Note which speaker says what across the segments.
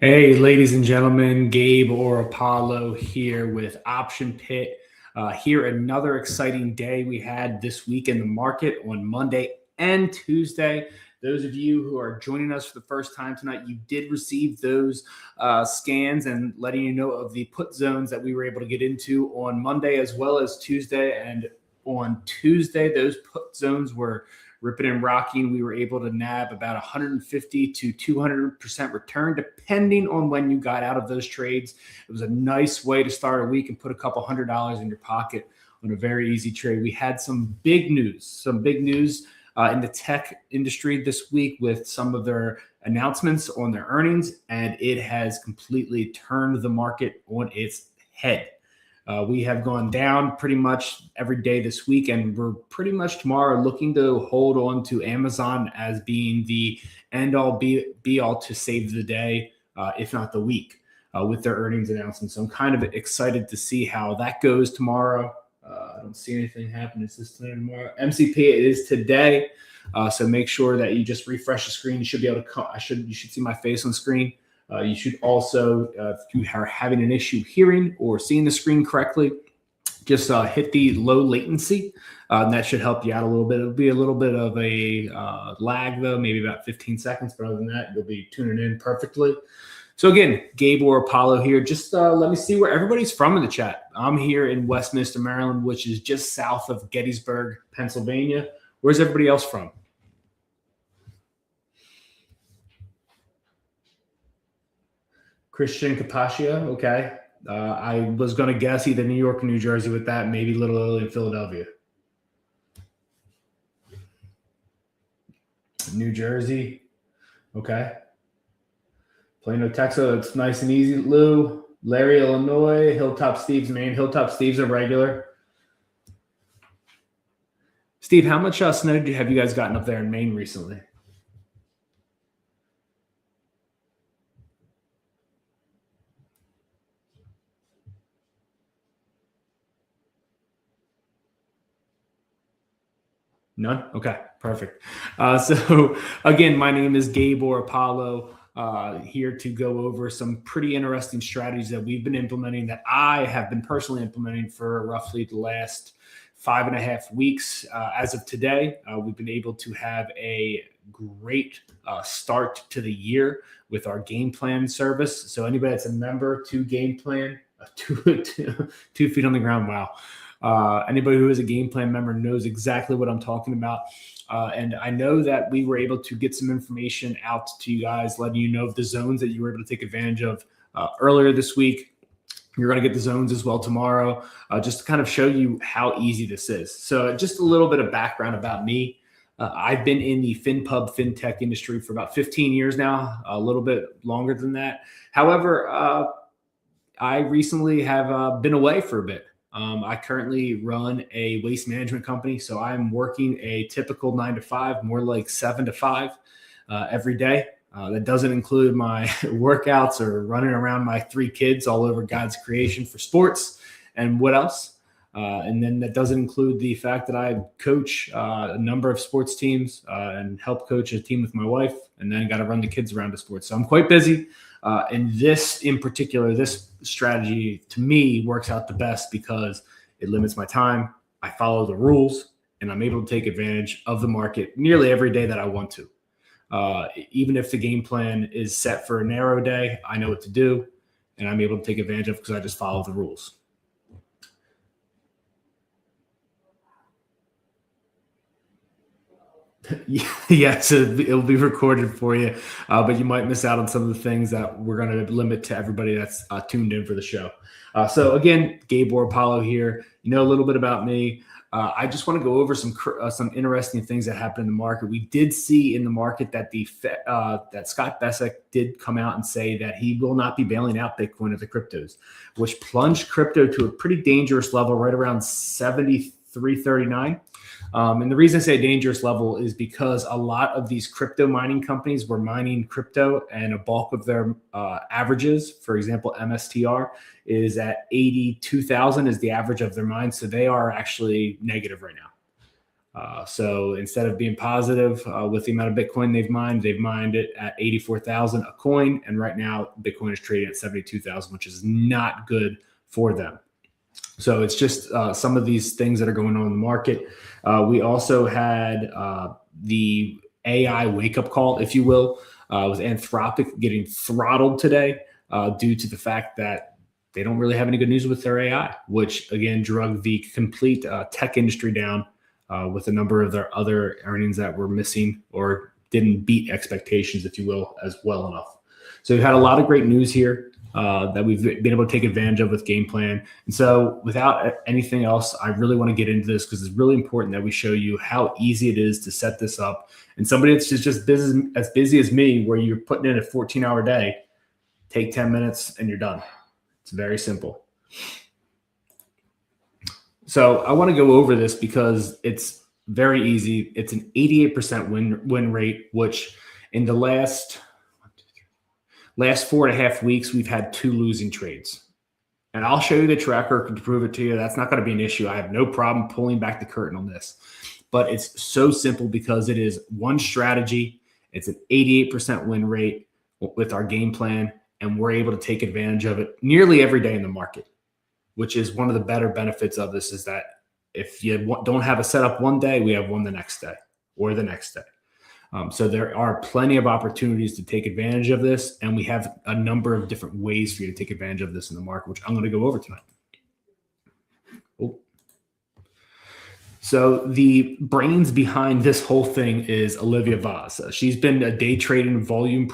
Speaker 1: Hey, ladies and gentlemen, Gabe or Apollo here with Option Pit. Here, another exciting day we had this week in the market on Monday and Tuesday. Those of you who are joining us for the first time tonight, you did receive those scans and letting you know of the put zones that we were able to get into on Monday as well as Tuesday. And on Tuesday, those put zones were ripping and rocking. We were able to nab about 150 to 200% return, depending on when you got out of those trades. It was a nice way to start a week and put a couple $100 in your pocket on a very easy trade. We had some big news in the tech industry this week with some of their announcements on their earnings, and it has completely turned the market on its head. We have gone down pretty much every day this week, and we're pretty much tomorrow looking to hold on to Amazon as being the end-all be-all to save the day, if not the week, with their earnings announcement. So I'm kind of excited to see how that goes tomorrow. I don't see anything happen. Is this today or tomorrow? MCP, it is today. So make sure that you just refresh the screen. You should be able to you should see my face on screen. You should also, if you are having an issue hearing or seeing the screen correctly, just hit the low latency. And that should help you out a little bit. It'll be a little bit of a lag, though, maybe about 15 seconds. But other than that, you'll be tuning in perfectly. So again, Gabe or Apollo here. Just let me see where everybody's from in the chat. I'm here in Westminster, Maryland, which is just south of Gettysburg, Pennsylvania. Where's everybody else from? Christian Capaccio, okay. I was going to guess either New York or New Jersey with that, maybe Little Italy and Philadelphia. New Jersey, okay. Plano, Texas, it's nice and easy. Lou, Larry, Illinois, Hilltop Steve's Maine. Hilltop Steve's a regular. Steve, how much snow have you guys gotten up there in Maine recently? None? Okay, perfect. So again, my name is Gabe or Apollo, here to go over some pretty interesting strategies that we've been implementing, that I have been personally implementing for roughly the last 5.5 weeks. As of today, we've been able to have a great start to the year with our game plan service. So anybody that's a member to Game Plan, 2 feet on the ground, wow. Anybody who is a Game Plan member knows exactly what I'm talking about. And I know that we were able to get some information out to you guys, letting you know of the zones that you were able to take advantage of earlier this week. You're going to get the zones as well tomorrow, just to kind of show you how easy this is. So just a little bit of background about me. I've been in the FinPub FinTech industry for about 15 years now, a little bit longer than that. However, I recently have been away for a bit. I currently run a waste management company, so I'm working a typical 9 to 5, more like 7 to 5 every day. That doesn't include my workouts or running around my 3 kids all over God's creation for sports and what else. And then that doesn't include the fact that I coach a number of sports teams and help coach a team with my wife, and then got to run the kids around to sports. So I'm quite busy. And this in particular, this strategy to me works out the best because it limits my time. I follow the rules, and I'm able to take advantage of the market nearly every day that I want to. Even if the game plan is set for a narrow day, I know what to do, and I'm able to take advantage of it because I just follow the rules. Yes, it'll be recorded for you, but you might miss out on some of the things that we're going to limit to everybody that's tuned in for the show. So again, Gabe or Apollo here. You know a little bit about me. I just want to go over some interesting things that happened in the market. We did see in the market that that Scott Bessek did come out and say that he will not be bailing out Bitcoin of the cryptos, which plunged crypto to a pretty dangerous level right around 73.39. And the reason I say dangerous level is because a lot of these crypto mining companies were mining crypto, and a bulk of their averages, for example, MSTR is at 82,000 is the average of their mine. So they are actually negative right now. So instead of being positive with the amount of Bitcoin they've mined it at 84,000 a coin. And right now, Bitcoin is trading at 72,000, which is not good for them. So it's just some of these things that are going on in the market. We also had the AI wake-up call, if you will, with Anthropic getting throttled today due to the fact that they don't really have any good news with their AI, which, again, drug the complete tech industry down with a number of their other earnings that were missing or didn't beat expectations, if you will, as well enough. So we've had a lot of great news here that we've been able to take advantage of with Game Plan. And so without anything else, I really want to get into this because it's really important that we show you how easy it is to set this up. And somebody that's just as busy as me, where you're putting in a 14-hour day, take 10 minutes and you're done. It's very simple. So I want to go over this because it's very easy. It's an 88% win rate, which in the last 4.5 weeks, we've had 2 losing trades. And I'll show you the track record to prove it to you. That's not going to be an issue. I have no problem pulling back the curtain on this. But it's so simple because it is one strategy. It's an 88% win rate with our game plan, and we're able to take advantage of it nearly every day in the market, which is one of the better benefits of this, is that if you don't have a setup one day, we have one the next day or the next day. So there are plenty of opportunities to take advantage of this, and we have a number of different ways for you to take advantage of this in the market, which I'm going to go over tonight. Oh. So the brains behind this whole thing is Olivia Vaz. She's been a day trading volume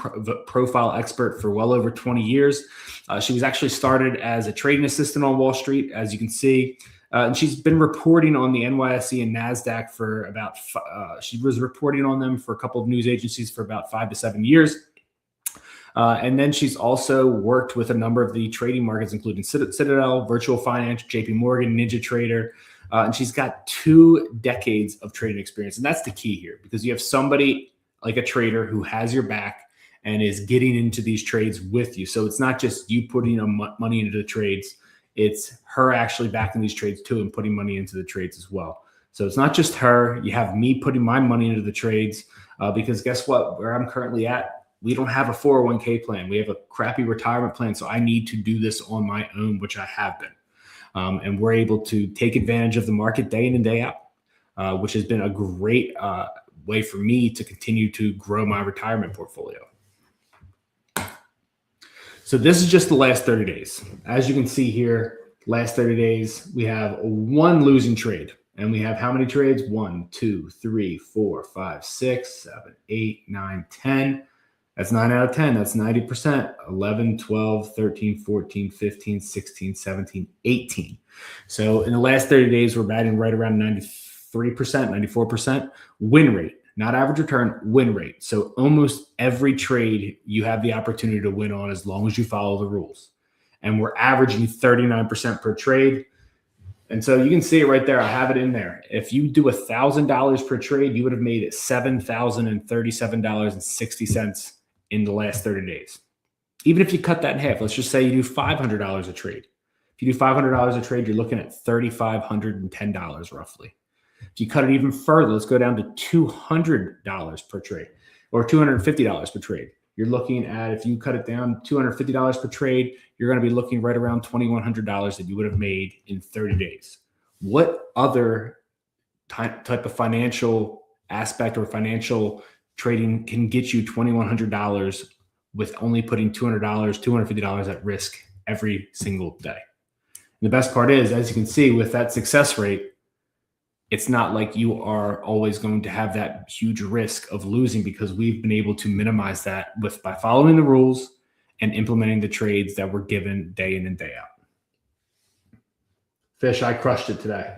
Speaker 1: profile expert for well over 20 years. She was actually started as a trading assistant on Wall Street, as you can see. And she's been reporting on the NYSE and NASDAQ for about, she was reporting on them for a couple of news agencies for about 5 to 7 years. And then she's also worked with a number of the trading markets, including Citadel, Virtual Finance, JP Morgan, NinjaTrader. And she's got 2 decades of trading experience. And that's the key here, because you have somebody like a trader who has your back and is getting into these trades with you. So it's not just you putting money into the trades. It's her actually backing these trades too and putting money into the trades as well. So it's not just her. You have me putting my money into the trades because guess what? Where I'm currently at, we don't have a 401k plan. We have a crappy retirement plan. So I need to do this on my own, which I have been. And we're able to take advantage of the market day in and day out, which has been a great way for me to continue to grow my retirement portfolio. So this is just the last 30 days. As you can see here, last 30 days, we have 1 losing trade. And we have how many trades? 1, 2, 3, 4, 5, 6, 7, 8, 9, 10. That's 9 out of 10. That's 90%. 11, 12, 13, 14, 15, 16, 17, 18. So in the last 30 days, we're batting right around 93%, 94% win rate. Not average return, win rate. So almost every trade you have the opportunity to win on as long as you follow the rules. And we're averaging 39% per trade. And so you can see it right there. I have it in there. If you do $1,000 per trade, you would have made it $7,037.60 in the last 30 days. Even if you cut that in half, let's just say you do $500 a trade. If you do $500 a trade, you're looking at $3,510 roughly. If you cut it even further, let's go down to $200 per trade or $250 per trade. You're looking at, if you cut it down $250 per trade, you're going to be looking right around $2,100 that you would have made in 30 days. What other type of financial aspect or financial trading can get you $2,100 with only putting $200, $250 at risk every single day? And the best part is, as you can see with that success rate, it's not like you are always going to have that huge risk of losing, because we've been able to minimize that by following the rules and implementing the trades that were given day in and day out. Fish, I crushed it today.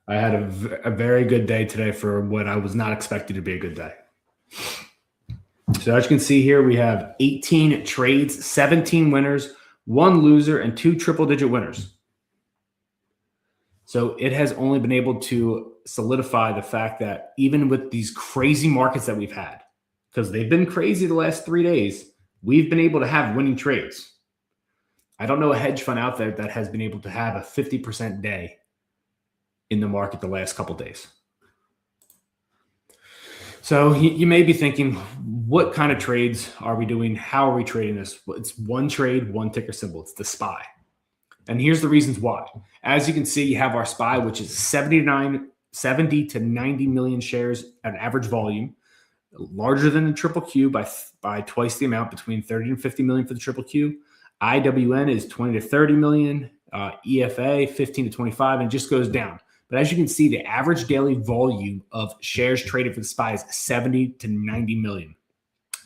Speaker 1: I had a very good day today for what I was not expecting to be a good day. So as you can see here, we have 18 trades, 17 winners, 1 loser, and 2 triple-digit winners. So it has only been able to solidify the fact that even with these crazy markets that we've had, because they've been crazy the last 3 days, we've been able to have winning trades. I don't know a hedge fund out there that has been able to have a 50% day in the market the last couple of days. So you may be thinking, what kind of trades are we doing? How are we trading this? Well, it's one trade, one ticker symbol. It's the SPY. And here's the reasons why. As you can see, you have our SPY, which is 70 to 90 million shares at average volume, larger than the triple Q by twice the amount, between 30 and 50 million for the triple Q. IWN is 20 to 30 million, EFA 15 to 25, and it just goes down. But as you can see, the average daily volume of shares traded for the SPY is 70 to 90 million.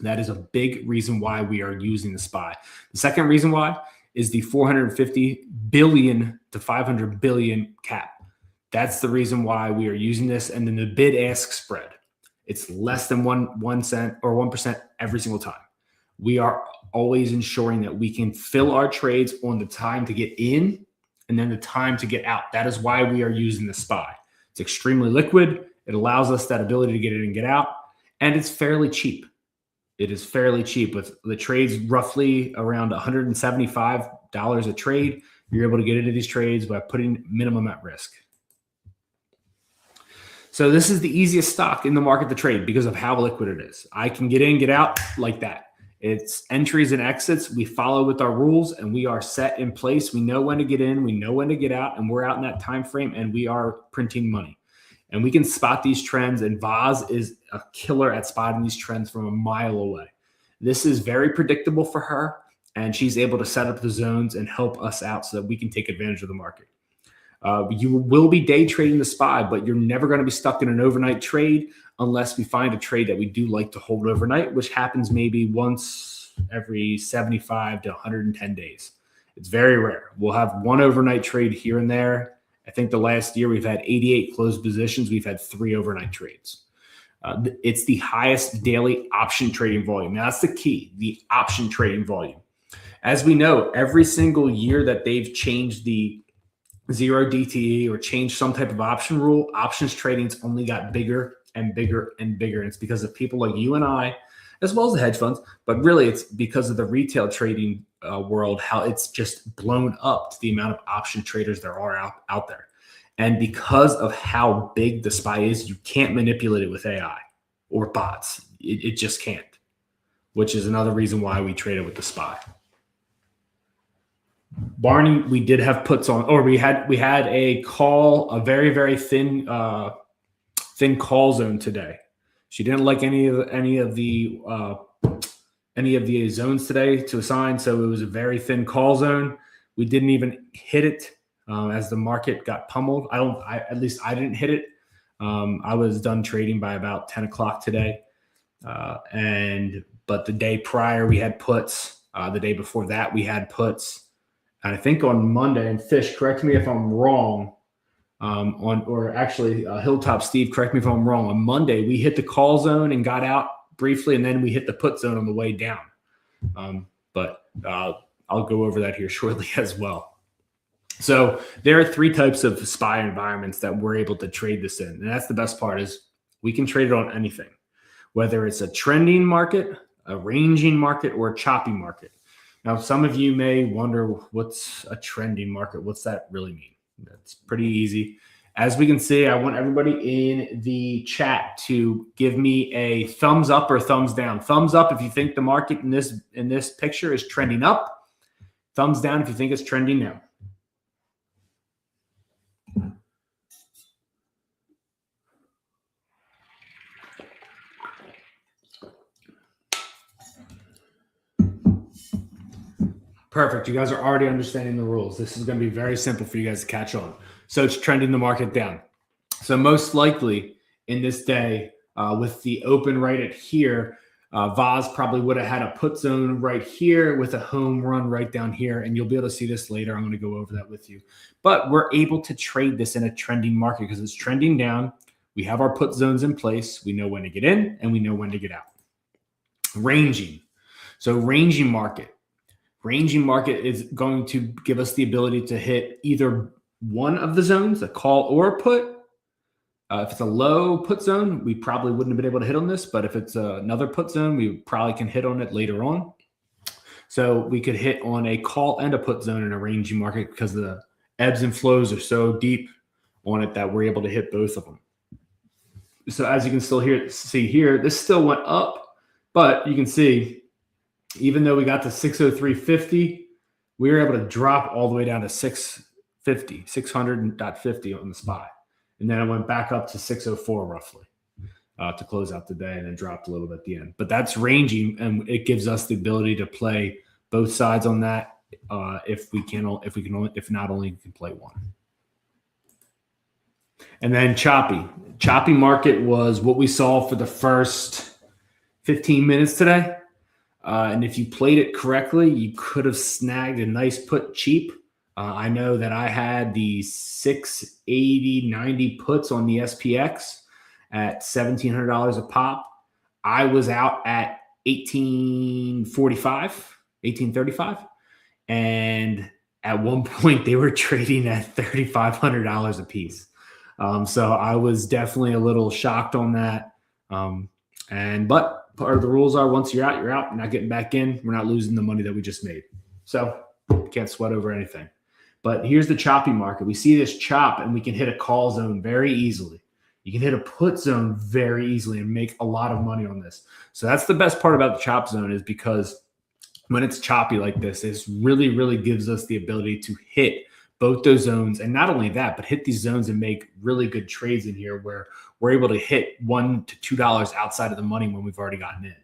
Speaker 1: That is a big reason why we are using the SPY. The second reason why is the 450 billion to 500 billion cap. That's the reason why we are using this. And then the bid-ask spread. It's less than 1 cent or 1% every single time. We are always ensuring that we can fill our trades on the time to get in and then the time to get out. That is why we are using the SPY. It's extremely liquid. It allows us that ability to get in and get out. And it's fairly cheap. It is fairly cheap with the trades roughly around $175 a trade. You're able to get into these trades by putting minimum at risk. So this is the easiest stock in the market to trade because of how liquid it is. I can get in, get out like that. It's entries and exits. We follow with our rules and we are set in place. We know when to get in, we know when to get out, and we're out in that time frame and we are printing money. And we can spot these trends, and Vaz is a killer at spotting these trends from a mile away. This is very predictable for her, and she's able to set up the zones and help us out so that we can take advantage of the market. You will be day trading the SPY, but you're never going to be stuck in an overnight trade unless we find a trade that we do like to hold overnight, which happens maybe once every 75 to 110 days. It's very rare. We'll have one overnight trade here and there. I think the last year we've had 88 closed positions. We've had 3 overnight trades. It's the highest daily option trading volume. Now, that's the key, the option trading volume. As we know, every single year that they've changed the 0 DTE or changed some type of option rule, options trading's only got bigger and bigger and bigger. And it's because of people like you and I, as well as the hedge funds, but really it's because of the retail trading world, how it's just blown up to the amount of option traders there are out there. And because of how big the SPY is, you can't manipulate it with AI or bots. It just can't, which is another reason why we traded with the SPY. Barney, we did have puts on, or we had a call, a very, very thin call zone today. She didn't like any of the zones today to assign, so it was a very thin call zone. We didn't even hit it as the market got pummeled. At least I didn't hit it. I was done trading by about 10 o'clock today, but the day prior we had puts. The day before that we had puts. And I think on Monday, and Fish, correct me if I'm wrong, Hilltop Steve, correct me if I'm wrong. On Monday, we hit the call zone and got out briefly, and then we hit the put zone on the way down. But I'll go over that here shortly as well. So there are 3 types of SPY environments that we're able to trade this in. And that's the best part, is we can trade it on anything, whether it's a trending market, a ranging market, or a choppy market. Now, some of you may wonder, what's a trending market? What's that really mean? That's pretty easy. As we can see, I want everybody in the chat to give me a thumbs up or thumbs down. Thumbs up if you think the market in this picture is trending up. Thumbs down if you think it's trending down. Perfect. You guys are already understanding the rules. This is going to be very simple for you guys to catch on. So it's trending the market down. So most likely in this day, with the open right at here, Vaz probably would have had a put zone right here with a home run right down here. And you'll be able to see this later. I'm going to go over that with you. But we're able to trade this in a trending market because it's trending down. We have our put zones in place. We know when to get in and we know when to get out. Ranging. So ranging market. Ranging market is going to give us the ability to hit either one of the zones, a call or a put. If it's a low put zone, we probably wouldn't have been able to hit on this. But if it's another put zone, we probably can hit on it later on. So we could hit on a call and a put zone in a ranging market because the ebbs and flows are so deep on it that we're able to hit both of them. So as you can still see here, this still went up, but you can see, even though we got to 603.50, we were able to drop all the way down to 600.50 on the SPY. And then it went back up to 604 roughly to close out the day, and then dropped a little bit at the end. But that's ranging, and it gives us the ability to play both sides on that. If not only we can play one. And then choppy market was what we saw for the first 15 minutes today. And if you played it correctly, you could have snagged a nice put cheap. I know that I had the 680.90 puts on the SPX at $1,700 a pop. I was out at 1835, and at one point they were trading at $3,500 a piece. So I was definitely a little shocked on that. But part of the rules are, once you're out, you're out. You're not getting back in. We're not losing the money that we just made. So can't sweat over anything. But here's the choppy market. We see this chop, and we can hit a call zone very easily. You can hit a put zone very easily and make a lot of money on this. So that's the best part about the chop zone, is because when it's choppy like this, it really, really gives us the ability to hit both those zones. And not only that, but hit these zones and make really good trades in here where we're able to hit $1 to $2 outside of the money when we've already gotten in.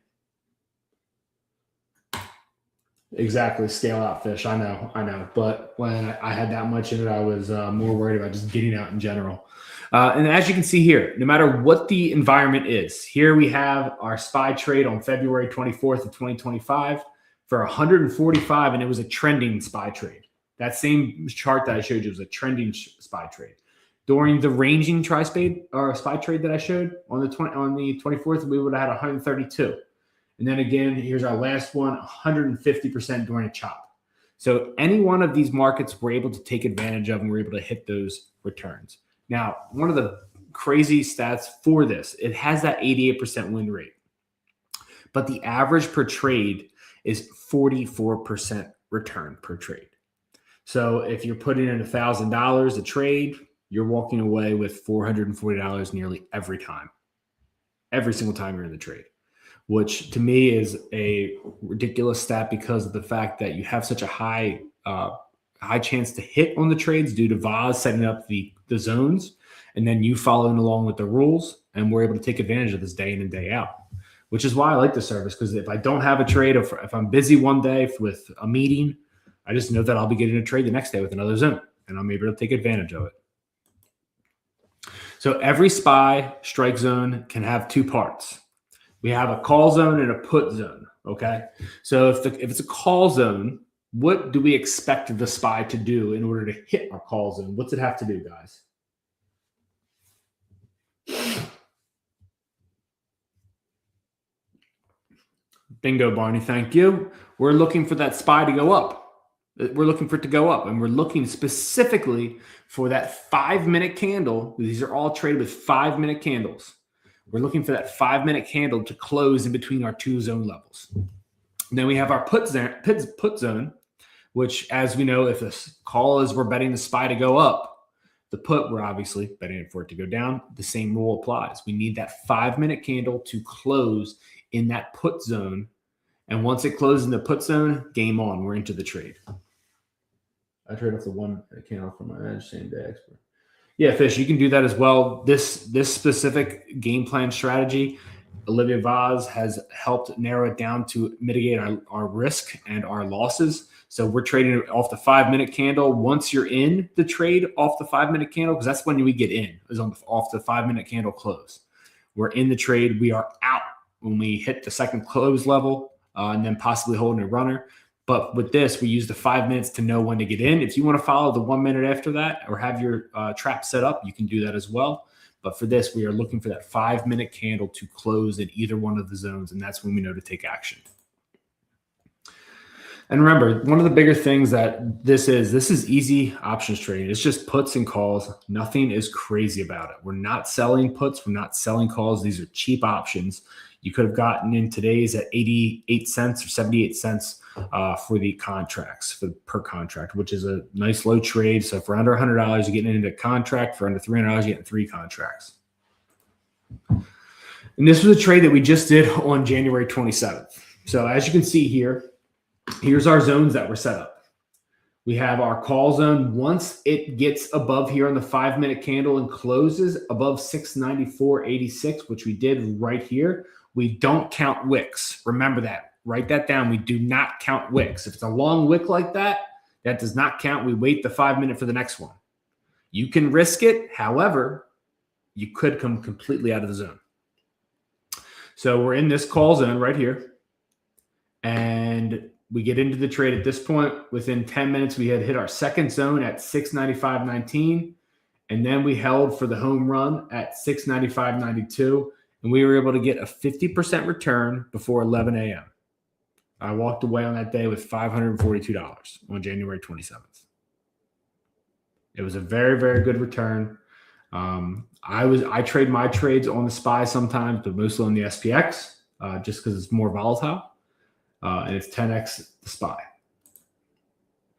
Speaker 1: Exactly. Scale out fish. I know. But when I had that much in it, I was more worried about just getting out in general. And as you can see here, no matter what the environment is, here we have our SPY trade on February 24th of 2025 for 145, and it was a trending SPY trade. That same chart that I showed you was a trending SPY trade. During the ranging SPY trade that I showed on the 24th, we would have had 132. And then again, here's our last one, 150% during a chop. So any one of these markets we're able to take advantage of, and we're able to hit those returns. Now, one of the crazy stats for this, it has that 88% win rate. But the average per trade is 44% return per trade. So if you're putting in $1,000 a trade, you're walking away with $440 nearly every time. Every single time you're in the trade. Which to me is a ridiculous stat, because of the fact that you have such a high chance to hit on the trades due to Vaz setting up the zones, and then you following along with the rules, and we're able to take advantage of this day in and day out, which is why I like the service. Because if I don't have a trade, or if I'm busy one day with a meeting, I just know that I'll be getting a trade the next day with another zone, and I'm able to take advantage of it. So every SPY strike zone can have two parts. We have a call zone and a put zone, okay? So if it's a call zone, what do we expect the SPY to do in order to hit our call zone? What's it have to do, guys? Bingo, Barney, thank you. We're looking for that SPY to go up. We're looking for it to go up, and we're looking specifically for that 5-minute candle. These are all traded with 5-minute candles. We're looking for that 5-minute candle to close in between our two zone levels. And then we have our put zone, which, as we know, if the call is we're betting the SPY to go up, the put, we're obviously betting for it to go down. The same rule applies. We need that 5-minute candle to close in that put zone. And once it closes in the put zone, game on. We're into the trade. I trade off the one candle from my edge, same day expert. Yeah, Fish, you can do that as well. This specific game plan strategy, Olivia Vaz has helped narrow it down to mitigate our risk and our losses. So we're trading off the 5-minute candle. Once you're in the trade off the 5-minute candle, because that's when we get in, is off the 5-minute candle close. We're in the trade. We are out when we hit the second close level, and then possibly holding a runner. But with this, we use the 5 minutes to know when to get in. If you want to follow the 1 minute after that, or have your trap set up, you can do that as well. But for this, we are looking for that 5-minute candle to close in either one of the zones, and that's when we know to take action. And remember, one of the bigger things that this is easy options trading. It's just puts and calls. Nothing is crazy about it. We're not selling puts. We're not selling calls. These are cheap options. You could have gotten in today's at 88 cents or 78 cents for the contracts, per contract, which is a nice low trade. So for under $100, you're getting into a contract. For under $300, you're getting 3 contracts. And this was a trade that we just did on January 27th. So as you can see here, here's our zones that were set up. We have our call zone. Once it gets above here on the 5-minute candle and closes above 694.86, which we did right here, we don't count wicks. Remember that. Write that down. We do not count wicks. If it's a long wick like that, that does not count. We wait the 5-minute for the next one. You can risk it. However, you could come completely out of the zone. So we're in this call zone right here. And we get into the trade at this point. Within 10 minutes, we had hit our second zone at 695.19. And then we held for the home run at 695.92. And we were able to get a 50% return before 11 a.m. I walked away on that day with $542 on January 27th. It was a very, very good return. I trade my trades on the SPY sometimes, but mostly on the SPX, just because it's more volatile. And it's 10x the SPY.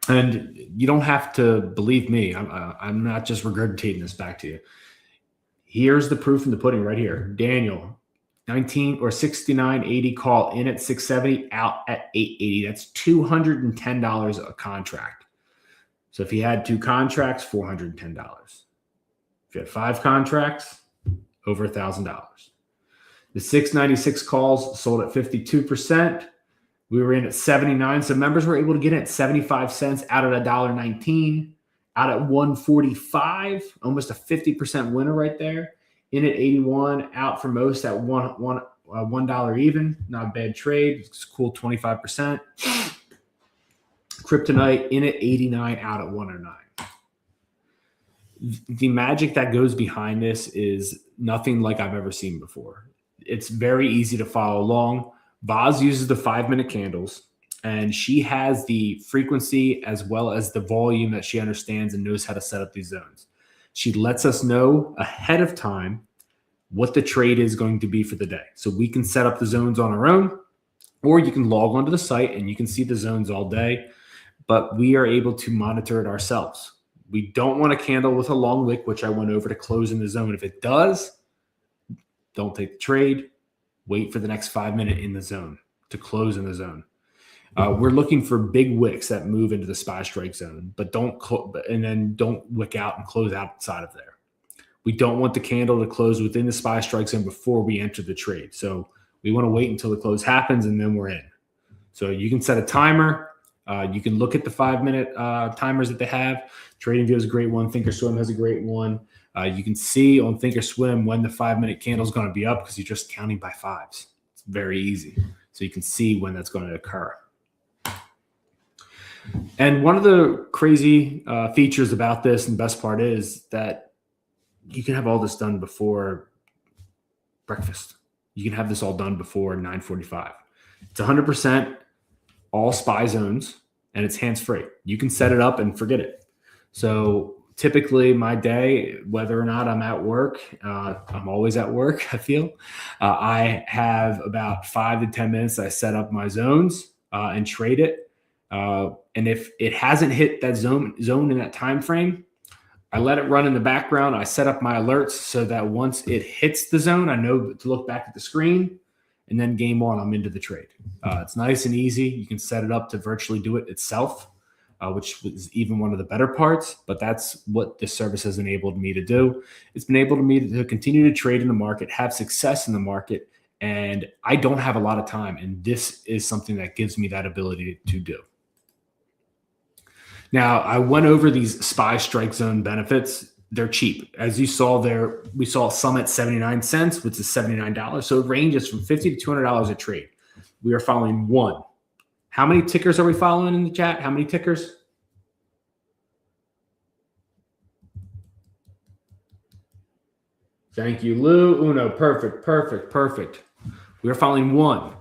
Speaker 1: And you don't have to believe me. I'm not just regurgitating this back to you. Here's the proof in the pudding right here. Daniel, 19 or 69.80 call in at 670, out at 880. That's $210 a contract. So if you had 2 contracts, $410. If you had 5 contracts, over $1,000. The 696 calls sold at 52%. We were in at 79. So members were able to get in at 75 cents out at $1.19, out at 145, almost a 50% winner right there. In at 81, out for most at $1 even. Not a bad trade. It's cool, 25%. Kryptonite in at 89, out at 109. The magic that goes behind this is nothing like I've ever seen before. It's very easy to follow along. Vaz uses the 5-minute candles, and she has the frequency as well as the volume that she understands and knows how to set up these zones. She lets us know ahead of time what the trade is going to be for the day. So we can set up the zones on our own, or you can log onto the site and you can see the zones all day, but we are able to monitor it ourselves. We don't want a candle with a long wick, which I went over to close in the zone. If it does, don't take the trade. Wait for the next 5-minute in the zone to close in the zone. We're looking for big wicks that move into the SPY strike zone, but don't wick out and close outside of there. We don't want the candle to close within the SPY strike zone before we enter the trade. So we want to wait until the close happens and then we're in. So you can set a timer. You can look at the 5-minute timers that they have. TradingView is a great one. Thinkorswim has a great one. You can see on Thinkorswim when the 5-minute candle is going to be up because you're just counting by fives. It's very easy. So you can see when that's going to occur. And one of the crazy features about this, and the best part is that you can have all this done before breakfast. You can have this all done before 9:45. It's 100% all SPY zones, and it's hands-free. You can set it up and forget it. So typically my day, whether or not I'm at work, I'm always at work, I feel. I have about 5 to 10 minutes. I set up my zones and trade it. And if it hasn't hit that zone in that time frame, I let it run in the background. I set up my alerts so that once it hits the zone, I know to look back at the screen, and then game on, I'm into the trade. It's nice and easy. You can set it up to virtually do it itself, which is even one of the better parts, but that's what this service has enabled me to do. It's been able to me to continue to trade in the market, have success in the market, and I don't have a lot of time, and this is something that gives me that ability to do. Now, I went over these SPY strike zone benefits. They're cheap. As you saw there, we saw some at 79 cents, which is $79. So it ranges from $50 to $200 a trade. We are following one. How many tickers are we following in the chat? How many tickers? Thank you, Lou. Uno, perfect, perfect, perfect. We are following one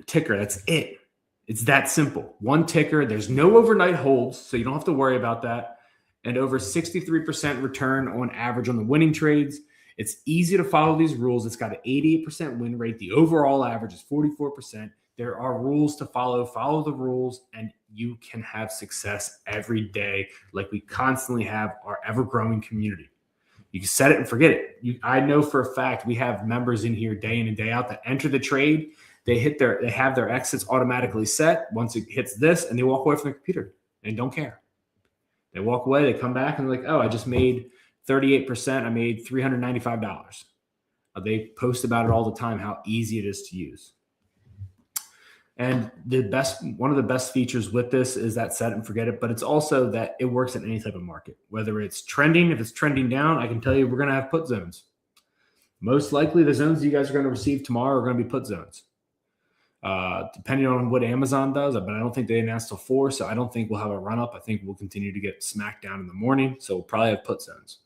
Speaker 1: ticker. That's it. It's that simple. One ticker. There's no overnight holds, so you don't have to worry about that. And over 63% return on average on the winning trades. It's easy to follow these rules. It's got an 88% win rate. The overall average is 44%. There are rules to follow. Follow the rules, and you can have success every day like we constantly have our ever-growing community. You can set it and forget it. I know for a fact we have members in here day in and day out that enter the trade. They have their exits automatically set once it hits this, and they walk away from the computer and don't care. They walk away, they come back and they're like, oh, I just made 38%. I made $395. They post about it all the time, how easy it is to use. And one of the best features with this is that set and forget it, but it's also that it works in any type of market, whether it's trending. If it's trending down, I can tell you we're going to have put zones. Most likely the zones you guys are going to receive tomorrow are going to be put zones. Depending on what Amazon does, but I don't think they announced till 4, so I don't think we'll have a run up. I think we'll continue to get smacked down in the morning, so we'll probably have put zones.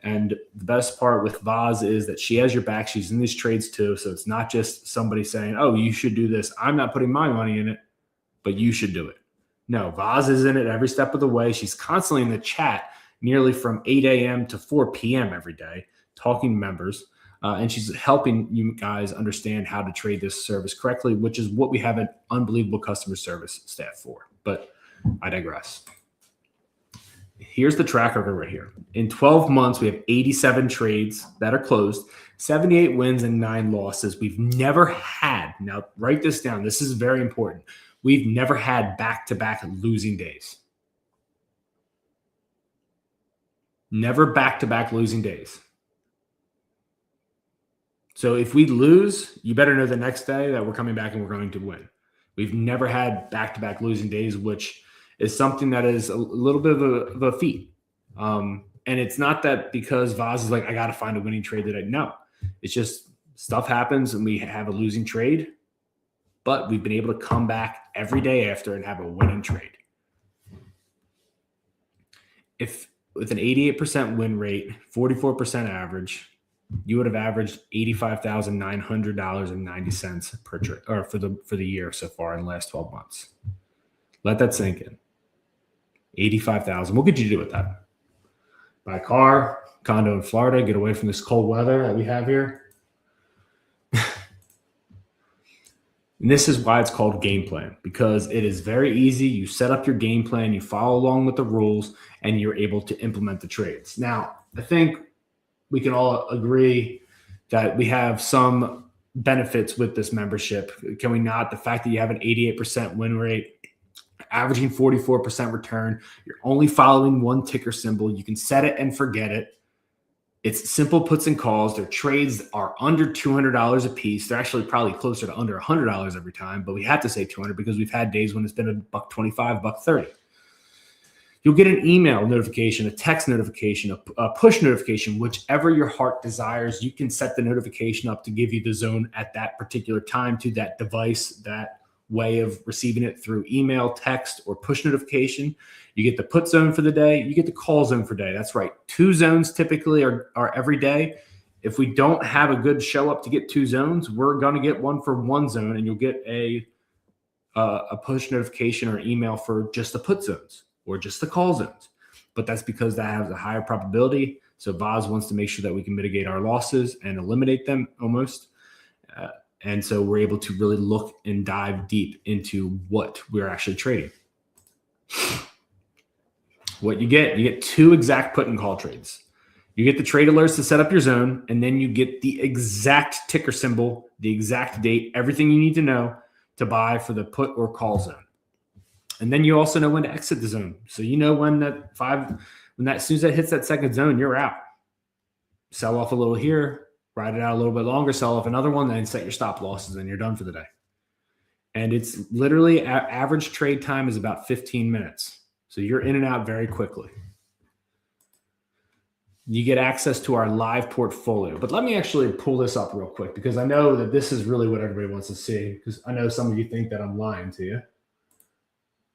Speaker 1: And the best part with Vaz is that she has your back. She's in these trades too. So it's not just somebody saying, oh, you should do this. I'm not putting my money in it, but you should do it. No, Vaz is in it every step of the way. She's constantly in the chat nearly from 8 a.m. to 4 p.m. every day, talking to members. And she's helping you guys understand how to trade this service correctly, which is what we have an unbelievable customer service staff for. But I digress. Here's the track record right here. In 12 months, we have 87 trades that are closed, 78 wins and 9 losses. We've never had, now write this down, this is very important. We've never had back-to-back losing days. Never back-to-back losing days. So if we lose, you better know the next day that we're coming back and we're going to win. We've never had back-to-back losing days, which is something that is a little bit of a feat. And it's not that because Vaz is like, I got to find a winning trade today. No, it's just stuff happens and we have a losing trade, but we've been able to come back every day after and have a winning trade. If with an 88% win rate, 44% average, you would have averaged $85,900.90 per trade, or for the year so far in the last 12 months. Let that sink in. 85,000. What could you do with that? Buy a car, condo in Florida, get away from this cold weather that we have here. And this is why it's called game plan, because it is very easy. You set up your game plan, you follow along with the rules, and you're able to implement the trades. Now, I think we can all agree that we have some benefits with this membership. Can we not? The fact that you have an 88% win rate, averaging 44% return. You're only following one ticker symbol. You can set it and forget it. It's simple puts and calls. Their trades are under $200 a piece. They're actually probably closer to under $100 every time, but we have to say 200 because we've had days when it's been $125, $130. You'll get an email notification, a text notification, a push notification, whichever your heart desires. You can set the notification up to give you the zone at that particular time to that device, that way of receiving it through email, text, or push notification. You get the put zone for the day. You get the call zone for day. That's right. 2 zones typically are every day. If we don't have a good show up to get 2 zones, we're going to get one for 1 zone, and you'll get a push notification or email for just the put zones or just the call zones. But that's because that has a higher probability. So Vaz wants to make sure that we can mitigate our losses and eliminate them almost. And so we're able to really look and dive deep into what we're actually trading. What you get 2 exact put and call trades. You get the trade alerts to set up your zone, and then you get the exact ticker symbol, the exact date, everything you need to know to buy for the put or call zone. And then you also know when to exit the zone. So you know when as soon as that hits that second zone, you're out. Sell off a little here, ride it out a little bit longer, sell off another one, then set your stop losses, and you're done for the day. And it's literally average trade time is about 15 minutes. So you're in and out very quickly. You get access to our live portfolio. But let me actually pull this up real quick because I know that this is really what everybody wants to see, because I know some of you think that I'm lying to you.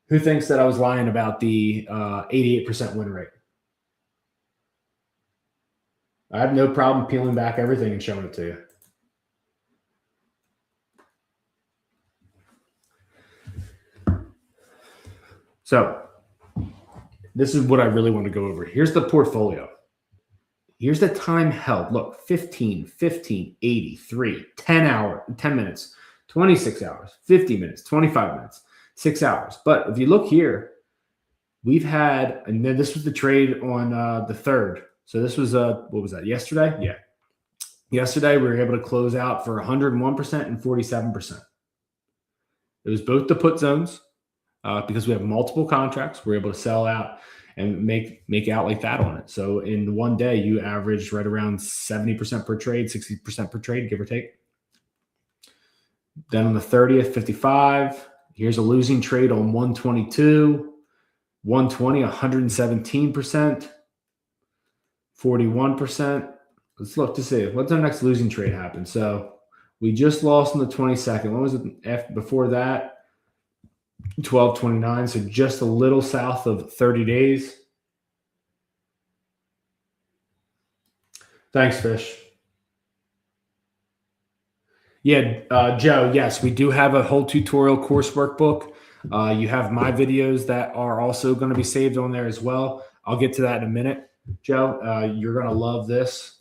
Speaker 1: Who thinks that I was lying about the 88% win rate? I have no problem peeling back everything and showing it to you. So this is what I really want to go over. Here's the portfolio. Here's the time held. Look, 15, 83, 10 minutes, 26 hours, 50 minutes, 25 minutes, 6 hours. But if you look here, we've had, and then this was the trade on the 3rd. So this was what was that? Yesterday? Yeah. Yesterday we were able to close out for 101% and 47%. It was both the put zones because we have multiple contracts. We're able to sell out and make out like that on it. So in one day, you averaged right around 70% per trade, 60% per trade, give or take. Then on the 30th, 55. Here's a losing trade on 122, 120, 117%, 41%. Let's look to see what's our next losing trade happen. So we just lost on the 22nd. When was it before that? 1229, so just a little south of 30 days. Thanks, Fish. Yeah, Joe, yes, we do have a whole tutorial course workbook. You have my videos that are also going to be saved on there as well. I'll get to that in a minute, Joe. You're going to love this.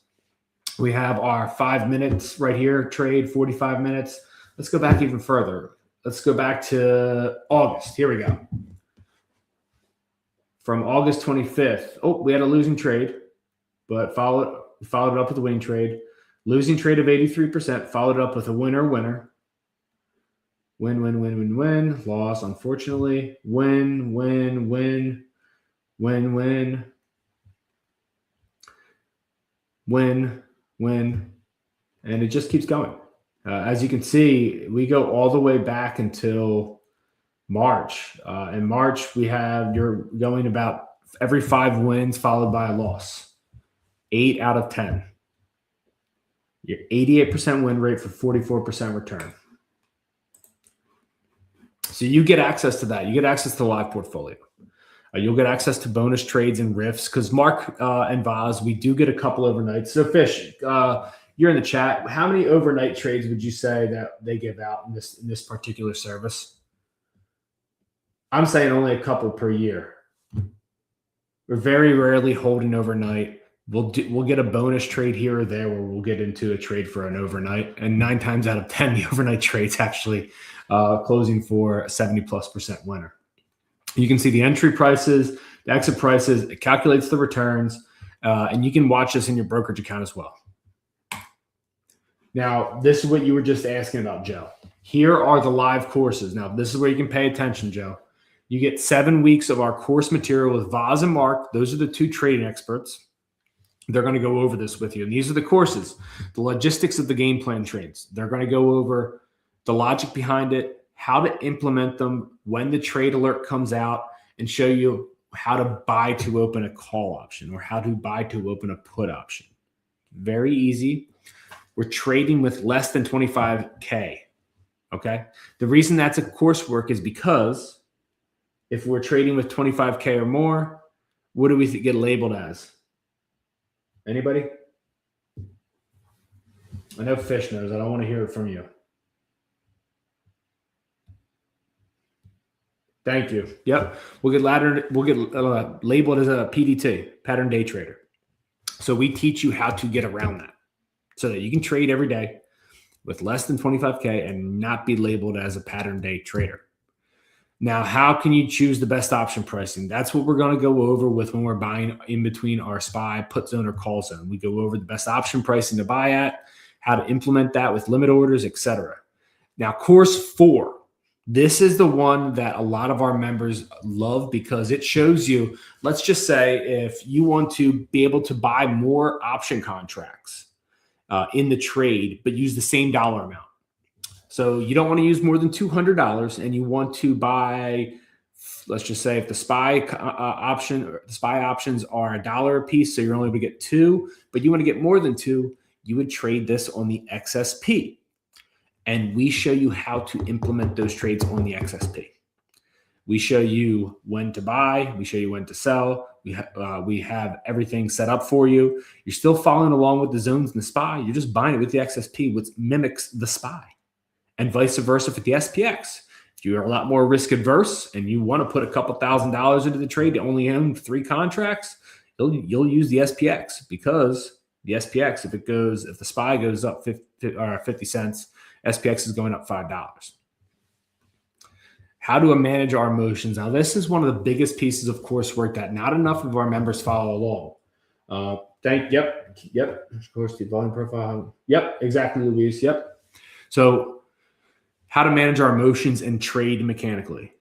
Speaker 1: We have our 5 minutes right here, trade 45 minutes. Let's go back even further. Let's go back to August. Here we go. From August 25th. Oh, we had a losing trade, but followed it up with a winning trade. Losing trade of 83%, followed up with a winner. Win. Loss, unfortunately. Win. And it just keeps going. As you can see, we go all the way back until March. In March, you're going about every 5 wins followed by a loss. 8 out of 10. Your 88% win rate for 44% return. So you get access to that. You get access to the live portfolio. You'll get access to bonus trades and riffs because Mark and Vaz, we do get a couple overnights. So Fish, you're in the chat. How many overnight trades would you say that they give out in this particular service? I'm saying only a couple per year. We're very rarely holding overnight. We'll get a bonus trade here or there where we'll get into a trade for an overnight, and 9 times out of 10, the overnight trade's actually closing for a 70+% winner. You can see the entry prices, the exit prices. It calculates the returns, and you can watch this in your brokerage account as well. Now, this is what you were just asking about, Joe. Here are the live courses. Now, this is where you can pay attention, Joe. You get 7 weeks of our course material with Vaz and Mark. Those are the 2 trading experts. They're going to go over this with you. And these are the courses, the logistics of the game plan trades. They're going to go over the logic behind it, how to implement them when the trade alert comes out, and show you how to buy to open a call option or how to buy to open a put option. Very easy. We're trading with less than 25K. Okay. The reason that's a coursework is because if we're trading with 25K or more, what do we get labeled as? Anybody? I know Fish knows. I don't want to hear it from you. Thank you. Yep. We'll get labeled as a PDT, pattern day trader. So we teach you how to get around that so that you can trade every day with less than 25K and not be labeled as a pattern day trader. Now, how can you choose the best option pricing? That's what we're going to go over with when we're buying in between our SPY, put zone, or call zone. We go over the best option pricing to buy at, how to implement that with limit orders, etc. Now, course 4. This is the one that a lot of our members love because it shows you, let's just say if you want to be able to buy more option contracts in the trade, but use the same dollar amount. So you don't want to use more than $200 and you want to buy, let's just say if the SPY options are $1 a piece, so you're only going to get 2, but you want to get more than 2, you would trade this on the XSP. And we show you how to implement those trades on the XSP. We show you when to buy. We show you when to sell. We have everything set up for you. You're still following along with the zones and the SPY. You're just buying it with the XSP, which mimics the SPY. And vice versa with the SPX. If you're a lot more risk adverse and you want to put a couple $1,000s into the trade to only own 3 contracts, you'll use the SPX because the SPX, if the SPY goes up 50 cents, SPX is going up $5. How do we manage our emotions? Now, this is one of the biggest pieces of coursework that not enough of our members follow along. Yep. Of course, the volume profile. Yep, exactly, Luis. Yep. So, how to manage our emotions and trade mechanically.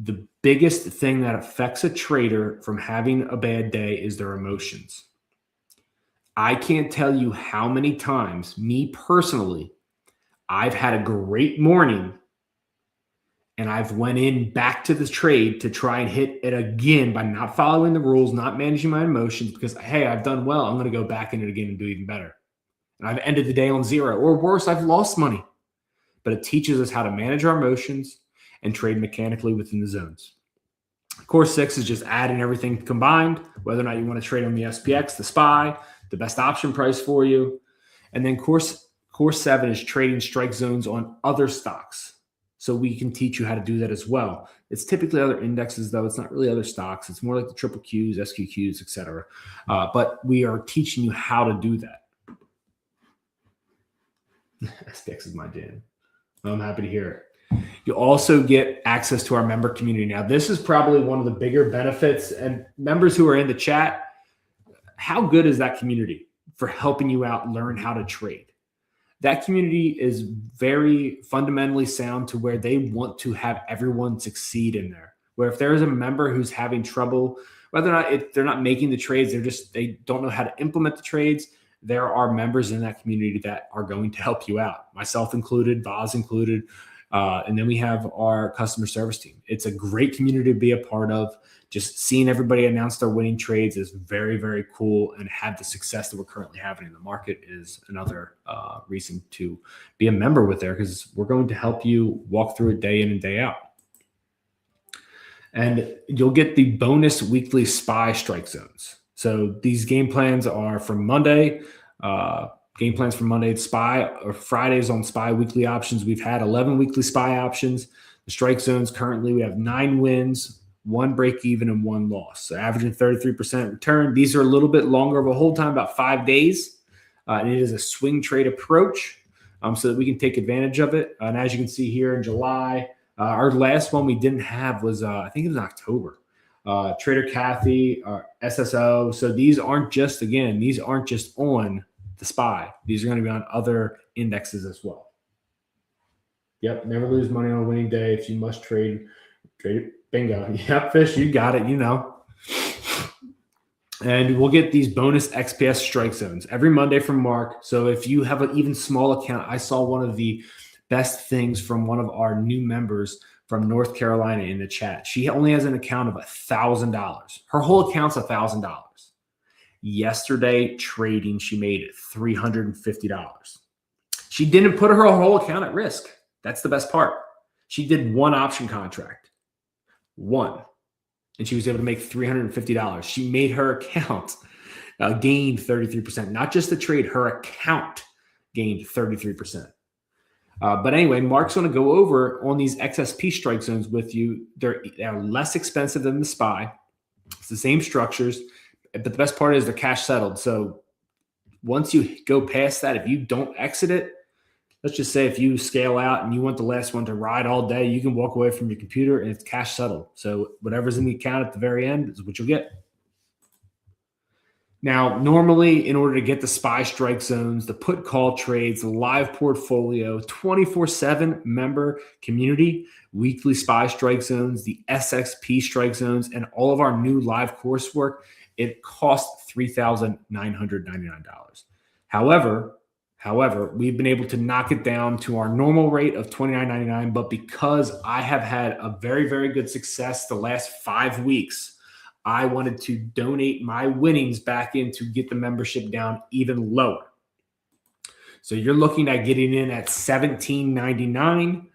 Speaker 1: The biggest thing that affects a trader from having a bad day is their emotions. I can't tell you how many times, me personally, I've had a great morning and I've went in back to the trade to try and hit it again by not following the rules, not managing my emotions because, hey, I've done well. I'm going to go back in it again and do even better. And I've ended the day on zero, or worse, I've lost money. But it teaches us how to manage our emotions and trade mechanically within the zones. Course 6 is just adding everything combined, whether or not you want to trade on the SPX, the SPY, the best option price for you. And then course 7 is trading strike zones on other stocks. So we can teach you how to do that as well. It's typically other indexes, though. It's not really other stocks. It's more like the triple Qs, SQQs, etc. But we are teaching you how to do that. SPX is my jam. I'm happy to hear it. You also get access to our member community. Now, this is probably one of the bigger benefits. And members who are in the chat, how good is that community for helping you out learn how to trade? That community is very fundamentally sound to where they want to have everyone succeed in there. Where if there is a member who's having trouble, whether or not they're not making the trades, they don't know how to implement the trades, there are members in that community that are going to help you out, myself included, Vaz included. And then we have our customer service team. It's a great community to be a part of. Just seeing everybody announce their winning trades is very, very cool, and have the success that we're currently having in the market is another reason to be a member with there, because we're going to help you walk through it day in and day out. And you'll get the bonus weekly SPY strike zones. So these game plans are from Monday. Game plans for Monday at SPY, or Fridays on SPY weekly options. We've had 11 weekly SPY options. The strike zones currently, we have 9 wins, 1 break even, and 1 loss. So averaging 33% return. These are a little bit longer of a hold time, about 5 days. And it is a swing trade approach so that we can take advantage of it. And as you can see here in July, our last one we didn't have was, I think it was October. Trader Kathy, SSO. So these aren't just on the SPY. These are going to be on other indexes as well. Yep, never lose money on a winning day. If you must trade it. Bingo. Yep, Fish, you got it, And we'll get these bonus XPS strike zones every Monday from Mark. So if you have an even small account, I saw one of the best things from one of our new members from North Carolina in the chat. She only has an account of $1,000. Her whole account's $1,000. Yesterday trading, she made $350. She didn't put her whole account at risk. That's the best part. She did 1 option contract. 1, and she was able to make $350. She made her account gained 33%. Not just the trade, her account gained 33%. But anyway, Mark's going to go over on these XSP strike zones with you. They're less expensive than the SPY. It's the same structures, but the best part is they're cash settled. So once you go past that, if you don't exit it, let's just say if you scale out and you want the last one to ride all day, you can walk away from your computer and it's cash settled. So whatever's in the account at the very end is what you'll get. Now, normally, in order to get the SPY strike zones, the put call trades, the live portfolio, 24/7 member community, weekly SPY strike zones, the SXP strike zones, and all of our new live coursework, it costs $3,999. However, we've been able to knock it down to our normal rate of $29.99. But because I have had a very, very good success the last 5 weeks, I wanted to donate my winnings back in to get the membership down even lower. So you're looking at getting in at $17.99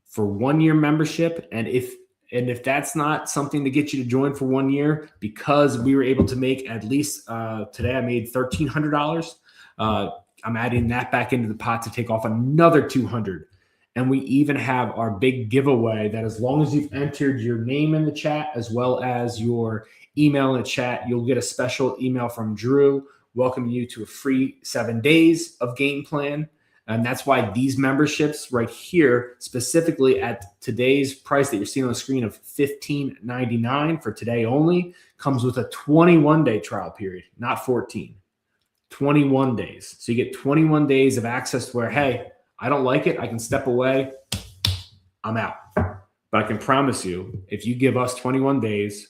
Speaker 1: for 1 year membership. And if that's not something to get you to join for 1 year, because we were able to make at least today, I made $1,300. I'm adding that back into the pot to take off another $200. And we even have our big giveaway that as long as you've entered your name in the chat as well as your email in the chat, you'll get a special email from Drew welcoming you to a free 7 days of game plan. And that's why these memberships right here, specifically at today's price that you're seeing on the screen of $15.99 for today only, comes with a 21-day trial period, not 14. 21 days. So you get 21 days of access to where, hey, I don't like it. I can step away. I'm out. But I can promise you, if you give us 21 days,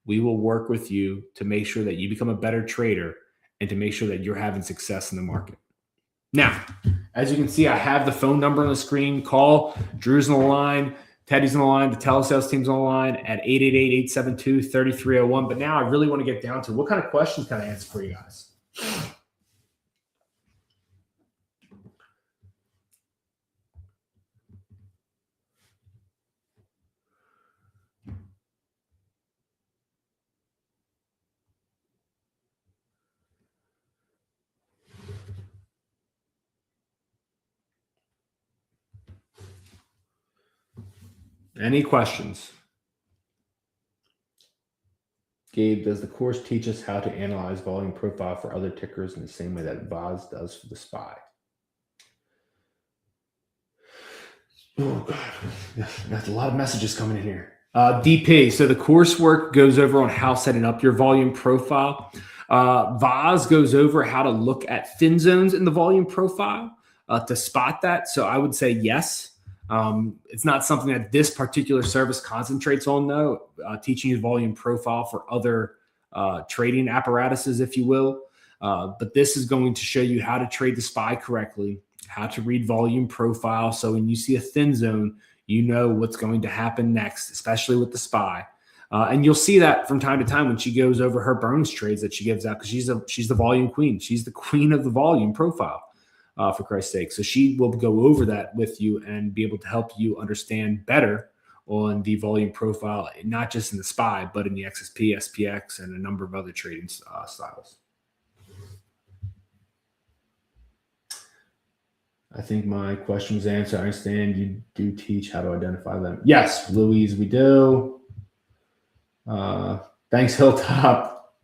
Speaker 1: we will work with you to make sure that you become a better trader and to make sure that you're having success in the market. Now, as you can see, I have the phone number on the screen. Call. Drew's on the line. Teddy's on the line. The telesales team's on the line at 888-872-3301. But now I really want to get down to what kind of questions can I answer for you guys? Any questions? Gabe, does the course teach us how to analyze volume profile for other tickers in the same way that VAS does for the SPY? Oh, God. That's a lot of messages coming in here. DP, so the coursework goes over on how setting up your volume profile. VAS goes over how to look at thin zones in the volume profile to spot that. So I would say yes. It's not something that this particular service concentrates on, though, teaching you volume profile for other trading apparatuses, if you will. But this is going to show you how to trade the SPY correctly, how to read volume profile. So when you see a thin zone, you know what's going to happen next, especially with the SPY. And you'll see that from time to time when she goes over her Burns trades that she gives out, because she's the volume queen. She's the queen of the volume profile. For Christ's sake. So she will go over that with you and be able to help you understand better on the volume profile, not just in the SPY, but in the XSP, SPX, and a number of other trading styles. I think my question was answered. I understand you do teach how to identify them. Yes, Louise, we do. Thanks, Hilltop.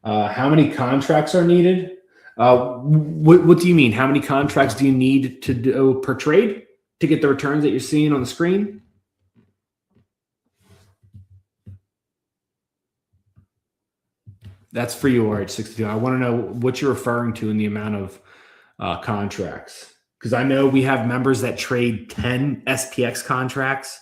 Speaker 1: How many contracts are needed? What do you mean? How many contracts do you need to do per trade to get the returns that you're seeing on the screen? That's for you, RH62. I want to know what you're referring to in the amount of contracts, because I know we have members that trade 10 SPX contracts.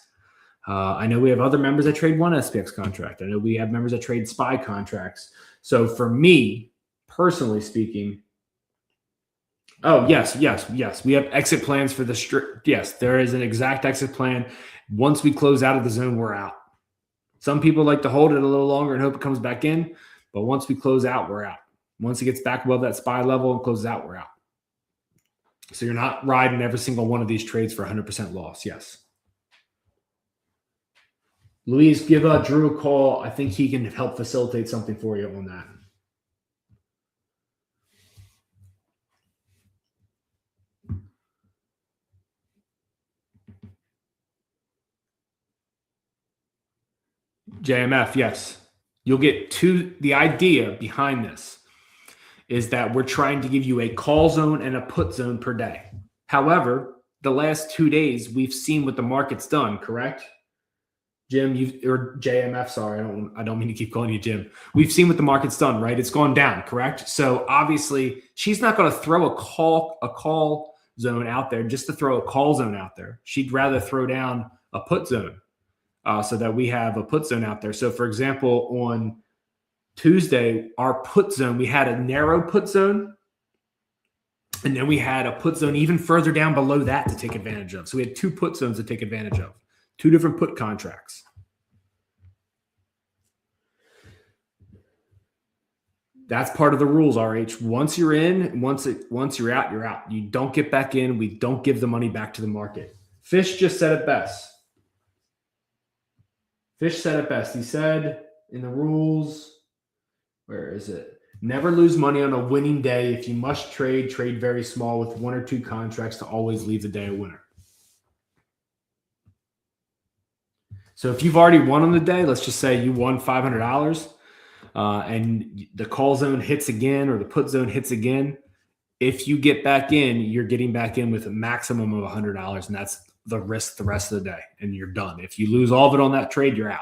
Speaker 1: I know we have other members that trade 1 SPX contract. I know we have members that trade SPY contracts. So for me, personally speaking, oh, yes. We have exit plans for the yes, there is an exact exit plan. Once we close out of the zone, we're out. Some people like to hold it a little longer and hope it comes back in. But once we close out, we're out. Once it gets back above that SPY level and closes out, we're out. So you're not riding every single one of these trades for 100% loss. Yes. Louise, give Drew a call. I think he can help facilitate something for you on that. JMF, yes. You'll get the idea behind this is that we're trying to give you a call zone and a put zone per day. However, the last 2 days, we've seen what the market's done, correct? Jim, or JMF, sorry, I don't mean to keep calling you Jim. We've seen what the market's done, right? It's gone down, correct? So obviously, she's not going to throw a call zone out there just to throw a call zone out there. She'd rather throw down a put zone so that we have a put zone out there. So, for example, on Tuesday, our put zone, we had a narrow put zone, and then we had a put zone even further down below that to take advantage of. So we had 2 put zones to take advantage of. 2 different put contracts. That's part of the rules, RH. Once you're in, once you're out, you're out. You don't get back in. We don't give the money back to the market. Fish just said it best. Fish said it best. He said in the rules, where is it? Never lose money on a winning day. If you must trade very small with 1 or 2 contracts to always leave the day a winner. So if you've already won on the day, let's just say you won $500 and the call zone hits again or the put zone hits again, If you get back in, you're getting back in with a maximum of $100, and that's the risk the rest of the day, and you're done. If you lose all of it on that trade, you're out.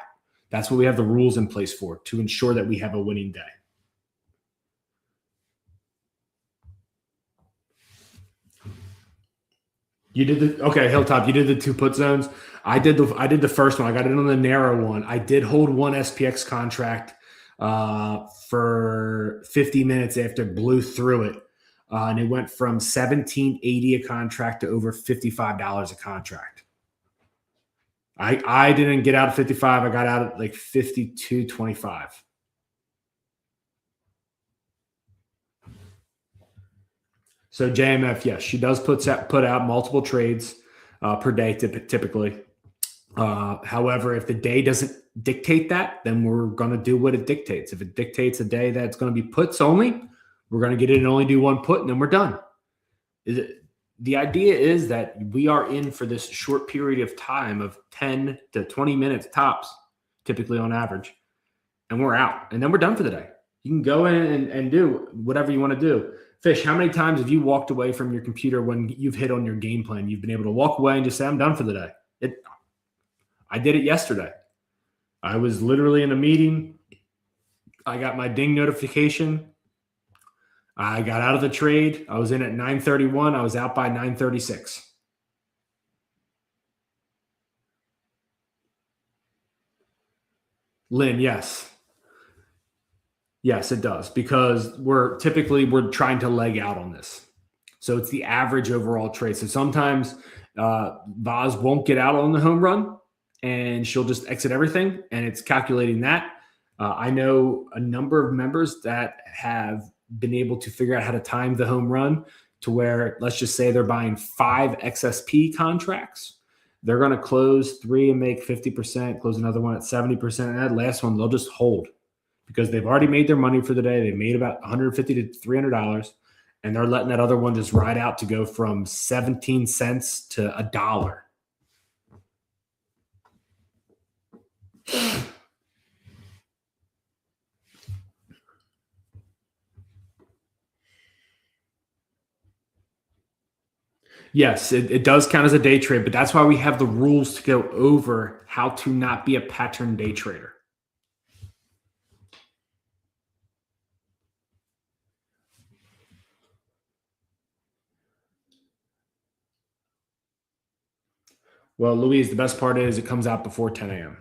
Speaker 1: That's what we have the rules in place for, to ensure that we have a winning day. You did Hilltop. You did the 2 put zones. I did the first one. I got it on the narrow one. I did hold one SPX contract for 50 minutes after it blew through it. And it went from $17.80 a contract to over $55 a contract. I didn't get out at 55. I got out at like 52.25. So JMF, yes, she does put out multiple trades per day typically. However, if the day doesn't dictate that, then we're going to do what it dictates. If it dictates a day that's going to be puts only, we're going to get in and only do one put, and then we're done. The idea is that we are in for this short period of time of 10 to 20 minutes tops, typically on average, and we're out. And then we're done for the day. You can go in and do whatever you want to do. Fish, how many times have you walked away from your computer when you've hit on your game plan? You've been able to walk away and just say, I'm done for the day. I did it yesterday. I was literally in a meeting. I got my ding notification. I got out of the trade. I was in at 9:31. I was out by 9:36. Lynn, yes. Yes, it does, because we're trying to leg out on this. So it's the average overall trade. So sometimes Vaz won't get out on the home run and she'll just exit everything, and it's calculating that. I know a number of members that have been able to figure out how to time the home run to where, let's just say they're buying 5 XSP contracts. They're going to close 3 and make 50%, close another one at 70%. And that last one, they'll just hold because they've already made their money for the day. They made about $150 to $300, and they're letting that other one just ride out to go from 17 cents to $1. Yes, it does count as a day trade, but that's why we have the rules to go over how to not be a pattern day trader. Well, Louise, the best part is it comes out before 10 a.m.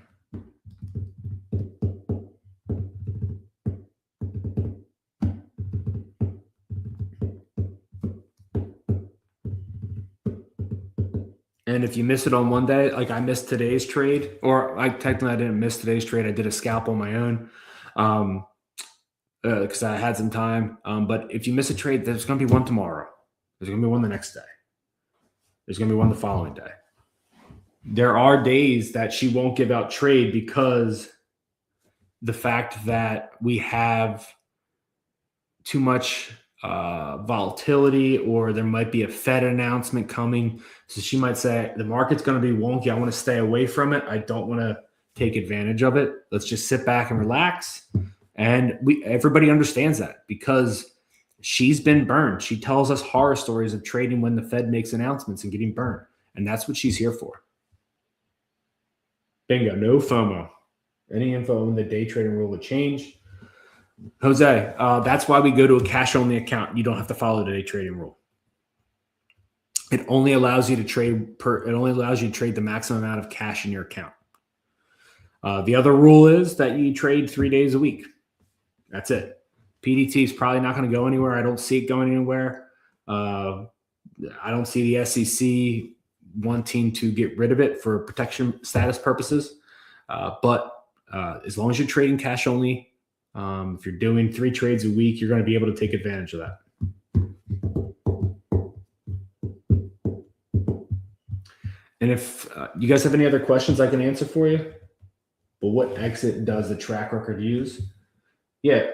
Speaker 1: And if you miss it on one day, like I missed today's trade, or I didn't miss today's trade. I did a scalp on my own because I had some time. But if you miss a trade, there's going to be one tomorrow. There's going to be one the next day. There's going to be one the following day. There are days that she won't give out trade because the fact that we have too much volatility, or there might be a Fed announcement coming. So she might say, the market's going to be wonky. I want to stay away from it. I don't want to take advantage of it. Let's just sit back and relax. And everybody understands that because she's been burned. She tells us horror stories of trading when the Fed makes announcements and getting burned. And that's what she's here for. Bingo. No FOMO. Any info on the day trading rule would change. Jose, that's why we go to a cash-only account. You don't have to follow the day trading rule. It only allows you to trade the maximum amount of cash in your account. The other rule is that you trade 3 days a week. That's it. PDT is probably not going to go anywhere. I don't see it going anywhere. I don't see the SEC wanting to get rid of it for protection status purposes. But as long as you're trading cash only, if you're doing 3 trades a week, you're going to be able to take advantage of that. And if you guys have any other questions I can answer for you, but what exit does the track record use? Yeah.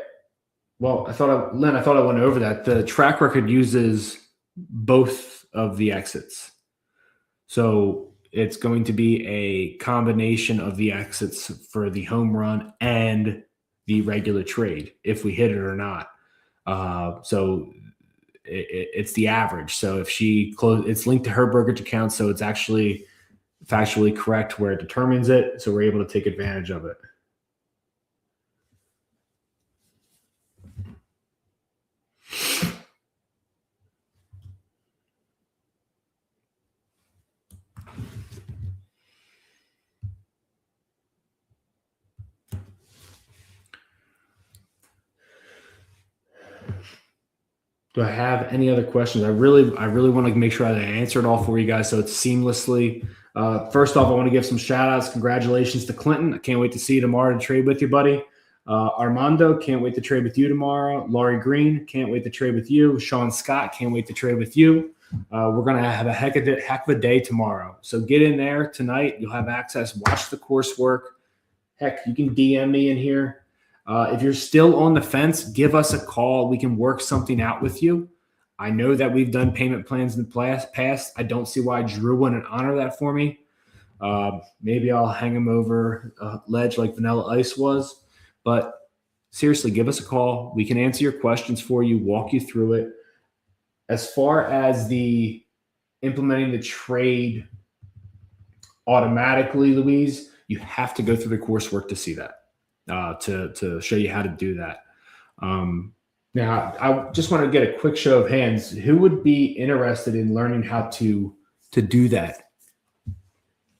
Speaker 1: Well, I thought I went over that. The track record uses both of the exits. So it's going to be a combination of the exits for the home run and the regular trade, if we hit it or not. So it's the average. So if she it's linked to her brokerage account, so it's actually factually correct where it determines it. So we're able to take advantage of it. Do I have any other questions? I really want to make sure I answered all for you guys so it's seamlessly. First off, I want to give some shout outs. Congratulations to Clinton. I can't wait to see you tomorrow to trade with you, buddy. Armando, can't wait to trade with you tomorrow. Laurie Green, can't wait to trade with you. Sean Scott, can't wait to trade with you. We're going to have a heck of a day tomorrow. So get in there tonight. You'll have access. Watch the coursework. Heck, you can DM me in here. If you're still on the fence, give us a call. We can work something out with you. I know that we've done payment plans in the past. I don't see why Drew wouldn't honor that for me. Maybe I'll hang him over a ledge like Vanilla Ice was. But seriously, give us a call. We can answer your questions for you, walk you through it. As far as the implementing the trade automatically, Louise, you have to go through the coursework to see that. To show you how to do that. Now, I just want to get a quick show of hands. Who would be interested in learning how to do that?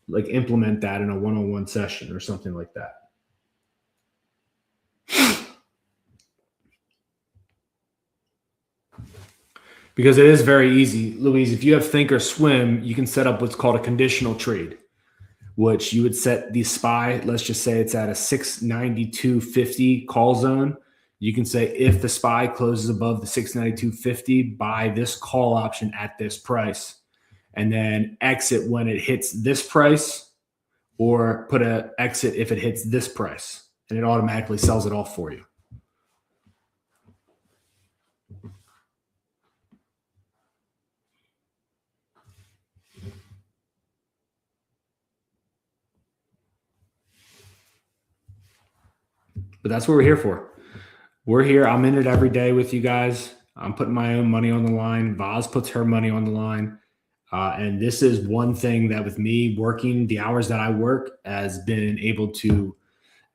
Speaker 1: Like implement that in a one-on-one session or something like that. Because it is very easy. Louise, if you have Thinkorswim, you can set up what's called a conditional trade, which you would set the SPY, let's just say it's at a 692.50 call zone. You can say if the SPY closes above the 692.50, buy this call option at this price, and then exit when it hits this price, or put an exit if it hits this price, and it automatically sells it off for you. But that's what we're here for. We're here. I'm in it every day with you guys. I'm putting my own money on the line. Vaz puts her money on the line. And this is one thing that with me working the hours that I work has been able to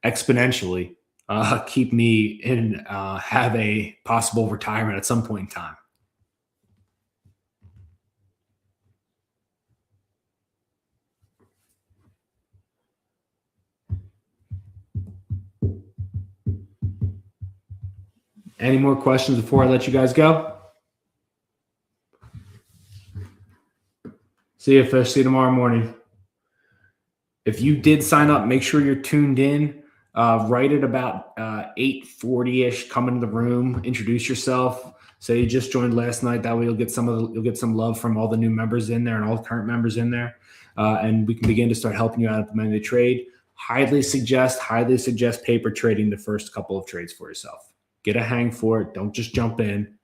Speaker 1: exponentially keep me in, have a possible retirement at some point in time. Any more questions before I let you guys go? See you, Fish. See you tomorrow morning. If you did sign up, make sure you're tuned in. Right at about 8:40ish, come into the room, introduce yourself. Say you just joined last night. That way you'll get some love from all the new members in there and all the current members in there. And we can begin to start helping you out implementing the trade. Highly suggest paper trading the first couple of trades for yourself. Get a hang for it. Don't just jump in.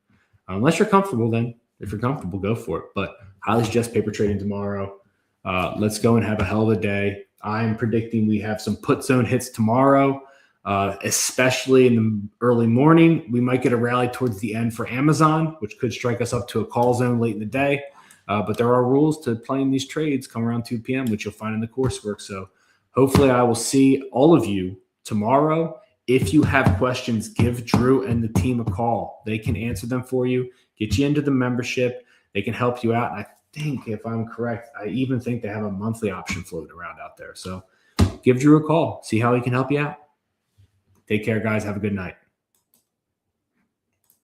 Speaker 1: Unless you're comfortable, then if you're comfortable, go for it. But highly suggest paper trading tomorrow. Let's go and have a hell of a day. I'm predicting we have some put zone hits tomorrow, especially in the early morning. We might get a rally towards the end for Amazon, which could strike us up to a call zone late in the day. But there are rules to playing these trades come around 2 p.m., which you'll find in the coursework. So hopefully I will see all of you tomorrow. If you have questions, give Drew and the team a call. They can answer them for you, get you into the membership. They can help you out. And I think, if I'm correct, I even think they have a monthly option floating around out there. So give Drew a call. See how he can help you out. Take care, guys. Have a good night.